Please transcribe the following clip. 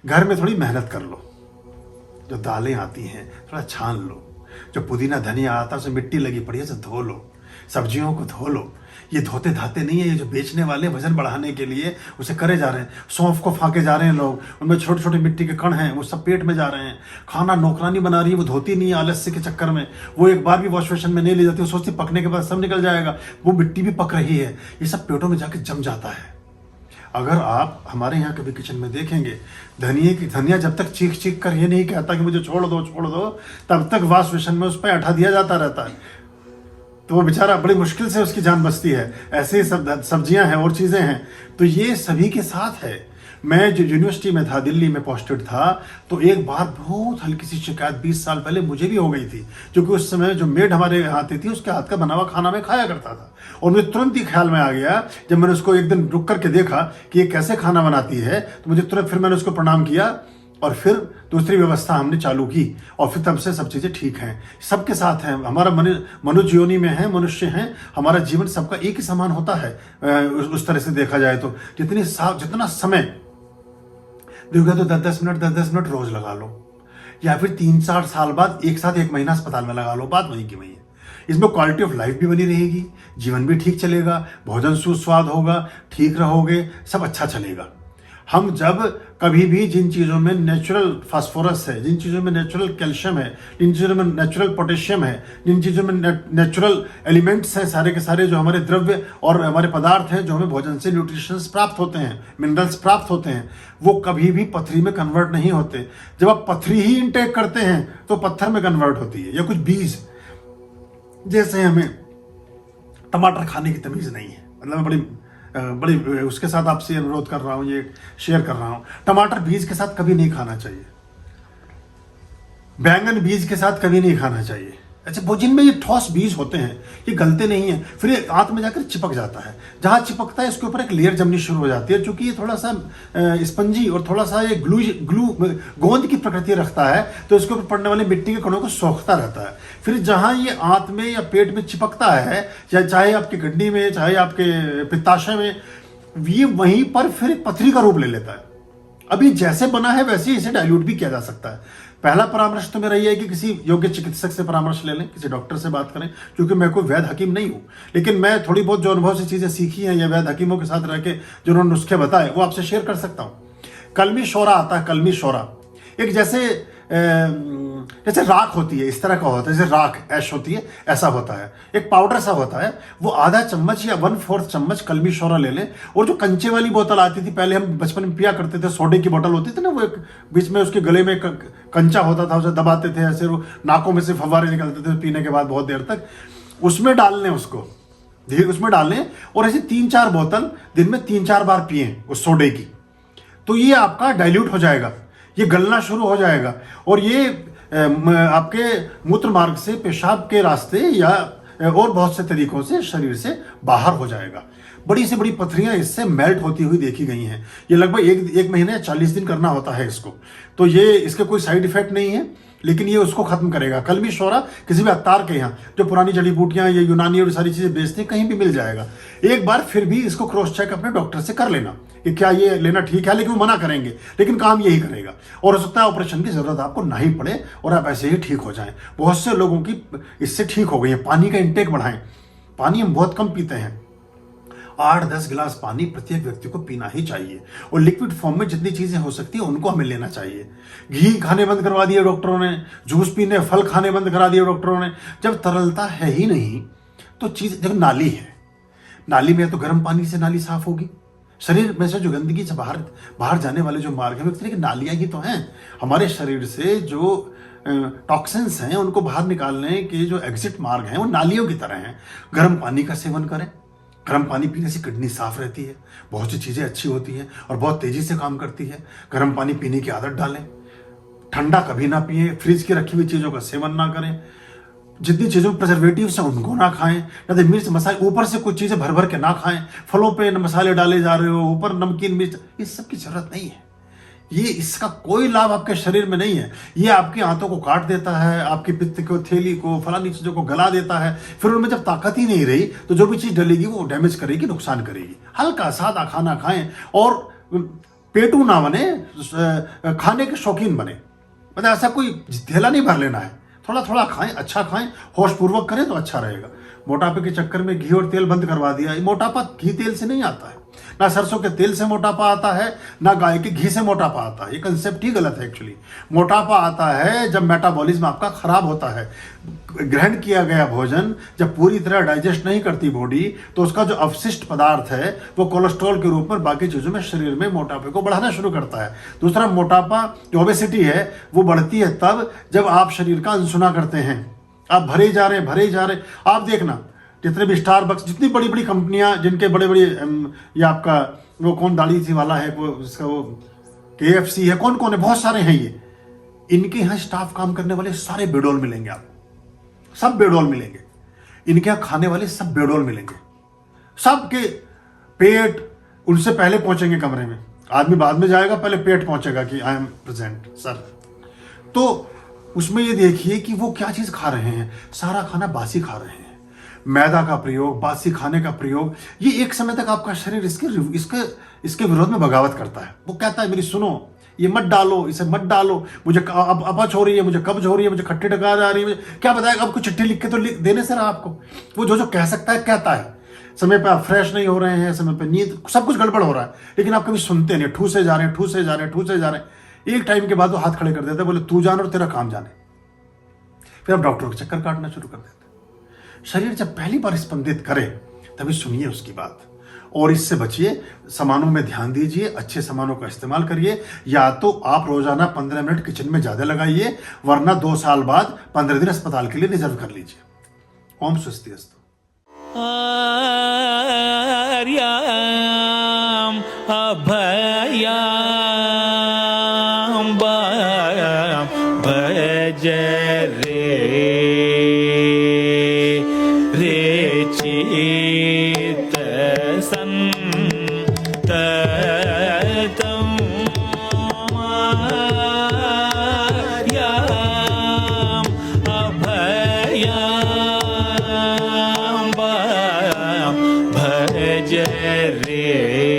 घर में थोड़ी मेहनत कर लो, जो दालें आती हैं थोड़ा छान लो, जो पुदीना धनिया आता है उसे मिट्टी लगी पड़ी है उसे धो लो, सब्जियों को धो लो। ये धोते धाते नहीं है, ये जो बेचने वाले वजन बढ़ाने के लिए उसे करे जा रहे हैं। सौंफ को फाके जा रहे हैं लोग, उनमें छोटे छोटे मिट्टी के कण हैं, वो सब पेट में जा रहे हैं। खाना नौकरानी बना रही है, वो धोती नहीं है आलस्य के चक्कर में, वो एक बार भी वॉश बेसिन में नहीं ले जाती, वो सोचती पकने के बाद सब निकल जाएगा, वो मिट्टी भी पक रही है, ये सब पेटों में जाके जम जाता है। अगर आप हमारे यहाँ कभी किचन में देखेंगे, धनिया जब तक चीख चीख कर ये नहीं कहता कि मुझे छोड़ दो, तब तक वॉश बेसिन में उस पर ऐठा दिया जाता रहता है, तो वो बेचारा बड़ी मुश्किल से उसकी जान बचती है। ऐसे ही सब सब्जियां हैं और चीज़ें हैं, तो ये सभी के साथ है। मैं जो यूनिवर्सिटी में था, दिल्ली में पोस्टेड था, तो एक बार बहुत हल्की सी शिकायत 20 साल पहले मुझे भी हो गई थी, क्योंकि उस समय जो मेड हमारे यहाँ आती थी उसके हाथ का बना हुआ खाना मैं खाया करता था, और मुझे तुरंत ही ख्याल में आ गया जब मैंने उसको एक दिन रुक करके देखा कि ये कैसे खाना बनाती है, तो मुझे तुरंत फिर मैंने उसको प्रणाम किया और फिर दूसरी व्यवस्था हमने चालू की, और फिर तब से सब चीज़ें ठीक हैं। सबके साथ हैं, हमारा मनुष्य योनि में है, मनुष्य हैं, हमारा जीवन सबका एक ही समान होता है। उस तरह से देखा जाए तो जितना समय देखोगे तो 10-10 मिनट रोज लगा लो, या फिर 3-4 साल बाद एक साथ 1 महीना अस्पताल में लगा लो, बात वहीं की वहीं है। इसमें क्वालिटी ऑफ लाइफ भी बनी रहेगी, जीवन भी ठीक चलेगा, भोजन सुस्वाद होगा, ठीक रहोगे, सब अच्छा चलेगा। हम जब कभी भी जिन चीज़ों में नेचुरल फास्फोरस है, जिन चीज़ों में नेचुरल कैल्शियम है, जिन चीज़ों में नेचुरल पोटेशियम है, जिन चीज़ों में नेचुरल एलिमेंट्स हैं, सारे के सारे जो हमारे द्रव्य और हमारे पदार्थ हैं जो हमें भोजन से न्यूट्रिशंस प्राप्त होते हैं, मिनरल्स प्राप्त होते हैं, वो कभी भी पथरी में कन्वर्ट नहीं होते। जब आप पथरी ही इंटेक करते हैं तो पत्थर में कन्वर्ट होती है, या कुछ बीज। जैसे हमें टमाटर खाने की तमीज़ नहीं है, मतलब बड़ी उसके साथ आपसे अनुरोध कर रहा हूँ, ये शेयर कर रहा हूँ, टमाटर बीज के साथ कभी नहीं खाना चाहिए, बैंगन बीज के साथ कभी नहीं खाना चाहिए। अच्छा, वो जिनमें ये ठोस बीज होते हैं ये गलते नहीं हैं, फिर ये आंत में जाकर चिपक जाता है, जहाँ चिपकता है इसके ऊपर एक लेयर जमनी शुरू हो जाती है, क्योंकि ये थोड़ा सा स्पंजी और थोड़ा सा ये ग्लू गोंद की प्रकृति रखता है, तो इसके ऊपर पड़ने वाली मिट्टी के कणों को सोखता रहता है। फिर जहाँ ये आंत में या पेट में चिपकता है, या चाहे आपकी किडनी में, चाहे आपके पित्ताशय में, ये वहीं पर फिर पथरी का रूप ले लेता है। अभी जैसे बना है वैसे ही इसे डाइल्यूट भी किया जा सकता है। पहला परामर्श तो मेरा ये है कि किसी योग्य चिकित्सक से परामर्श ले लें, किसी डॉक्टर से बात करें, क्योंकि मैं कोई वैद्य हकीम नहीं हूँ, लेकिन मैं थोड़ी बहुत जो अनुभव से चीज़ें सीखी हैं या वैद्य हकीमों के साथ रह के जो उन्होंने नुस्खे बताए वो आपसे शेयर कर सकता हूँ। कलमी शोरा आता है, कलमी शोरा एक जैसे राख होती है, इस तरह का होता है, जैसे राख ऐश होती है, ऐसा होता है, एक पाउडर सा होता है, वो आधा चम्मच या 1/4 चम्मच कलमी शोरा ले लें। और जो कंचे वाली बोतल आती थी पहले, हम बचपन में पिया करते थे, सोडे की बोतल होती थी ना, वो एक बीच में उसके गले में कंचा होता था, उसे दबाते थे, ऐसे वो नाकों में से फव्वारे निकलते थे पीने के बाद बहुत देर तक, उसमें डाल लें उसको, धीरे उसमें डाल लें, और ऐसे 3-4 बोतल दिन में 3-4 बार पिएं उस सोडे की, तो ये आपका डाइल्यूट हो जाएगा, ये गलना शुरू हो जाएगा, और ये आपके मूत्र मार्ग से, पेशाब के रास्ते या और बहुत से तरीकों से शरीर से बाहर हो जाएगा। बड़ी से बड़ी पथरियां इससे मेल्ट होती हुई देखी गई हैं। ये लगभग एक महीने या 40 दिन करना होता है इसको, तो ये इसके कोई साइड इफेक्ट नहीं है, लेकिन ये उसको खत्म करेगा। कलमी शोरा किसी भी अत्तार के यहाँ जो पुरानी जड़ी बूटियां या यूनानी और सारी चीजें बेचते हैं कहीं भी मिल जाएगा। एक बार फिर भी इसको क्रॉस चेक अपने डॉक्टर से कर लेना कि क्या ये लेना ठीक है, लेकिन वो मना करेंगे, लेकिन काम यही करेगा, और हो सकता है ऑपरेशन की जरूरत आपको ना ही पड़े और आप ऐसे ही ठीक हो जाएं। बहुत से लोगों की इससे ठीक हो गई है। पानी का इंटेक बढ़ाएं, पानी हम बहुत कम पीते हैं, 8-10 गिलास पानी प्रत्येक व्यक्ति को पीना ही चाहिए, और लिक्विड फॉर्म में जितनी चीजें हो सकती है उनको हमें लेना चाहिए। घी खाने बंद करवा दिए डॉक्टरों ने, जूस पीने, फल खाने बंद करा दिए डॉक्टरों ने। जब तरलता है ही नहीं तो चीज, जब नाली है, नाली में तो गर्म पानी से नाली साफ होगी, शरीर में से जो गंदगी से बाहर जाने वाले जो मार्ग है, एक तरह की नालियां ही तो हैं। हमारे शरीर से जो टॉक्सिन्स हैं उनको बाहर निकालने के जो एग्जिट मार्ग हैं वो नालियों की तरह हैं। गर्म पानी का सेवन करें, गर्म पानी पीने से किडनी साफ रहती है, बहुत सी चीज़ें अच्छी होती हैं और बहुत तेज़ी से काम करती है। गर्म पानी पीने की आदत डालें, ठंडा कभी ना पिए, फ्रिज की रखी हुई चीज़ों का सेवन ना करें, जितनी चीज़ों में प्रिजर्वेटिव्स हैं उनको ना खाएं, ना तो मिर्च मसाले ऊपर से कुछ चीज़ें भर भर के ना खाएं, फलों पे मसाले डाले जा रहे हो, ऊपर नमकीन मिर्च, इस सब की जरूरत नहीं है। ये इसका कोई लाभ आपके शरीर में नहीं है। ये आपकी आंतों को काट देता है, आपकी पित्त को, थैली को, फलानी चीज़ों को गला देता है। फिर उनमें जब ताकत ही नहीं रही तो जो भी चीज़ डलेगी वो डैमेज करेगी, नुकसान करेगी। हल्का सादा खाना खाएं और पेटू ना बने, खाने के शौकीन बने। मतलब ऐसा कोई थैला नहीं भर लेना है, थोड़ा थोड़ा खाएं, अच्छा खाएं, होश पूर्वक करें तो अच्छा रहेगा। मोटापे के चक्कर में घी और तेल बंद करवा दिया। मोटापा घी तेल से नहीं आता है, ना सरसों के तेल से मोटापा आता है, ना गाय के घी से मोटापा आता है। ये कंसेप्ट ही गलत है एक्चुअली। मोटापा आता है जब मेटाबॉलिज्म आपका खराब होता है। ग्रहण किया गया भोजन जब पूरी तरह डाइजेस्ट नहीं करती बॉडी, तो उसका जो अवशिष्ट पदार्थ है वो कोलेस्ट्रॉल के रूप में बाकी चीजों में शरीर में मोटापे को बढ़ाना शुरू करता है। दूसरा, मोटापा जो ओबेसिटी है वो बढ़ती है तब जब आप शरीर का अनसुना करते हैं। आप भरे जा रहे भरे जा रहे। आप देखना जितने भी स्टारबक्स, जितनी बड़ी बड़ी कंपनियां, जिनके बड़े बड़े ये आपका वो कौन दाढ़ी सी वाला है, वो इसका वो KFC है, कौन कौन है, बहुत सारे हैं ये। इनके यहाँ स्टाफ काम करने वाले सारे बेडोल मिलेंगे आपको, सब बेडोल मिलेंगे। इनके यहाँ खाने वाले सब बेडोल मिलेंगे। सबके पेट उनसे पहले पहुंचेंगे कमरे में। आदमी बाद में जाएगा, पहले पेट पहुंचेगा कि आई एम प्रेजेंट सर। तो उसमें ये देखिए कि वो क्या चीज खा रहे हैं, सारा खाना बासी खा रहे हैं। मैदा का प्रयोग, बासी खाने का प्रयोग, ये एक समय तक आपका शरीर इसके विरोध में बगावत करता है। वो कहता है मेरी सुनो, ये मत डालो, इसे मत डालो, मुझे अब अपच हो रही है, मुझे कब्ज हो रही है, मुझे खट्टी डकार आ रही है, मुझे क्या बताएगा। अब कुछ चिट्ठी लिख के तो लिख देने से रहा आपको। वो जो कह सकता है कहता है। समय पे आप फ्रेश नहीं हो रहे हैं, समय पे नींद, सब कुछ गड़बड़ हो रहा है, लेकिन आप कभी सुनते नहीं, ठूसे जा रहे हैं, ठूसे जा रहे हैं, ठूसे जा रहे हैं। एक टाइम के बाद वो हाथ खड़े कर देते हैं, बोले तू जान और तेरा काम जाने। फिर आप डॉक्टरों के चक्कर काटना शुरू कर देते। शरीर जब पहली बार स्पंदित करे तभी सुनिए उसकी बात और इससे बचिए। सामानों में ध्यान दीजिए, अच्छे सामानों का इस्तेमाल करिए। या तो आप रोजाना 15 मिनट किचन में ज्यादा लगाइए, वरना 2 साल बाद 15 दिन अस्पताल के लिए रिजर्व कर लीजिए। ओम स्वस्तिअस्तु। भज रे चित संततम अभयम भज रे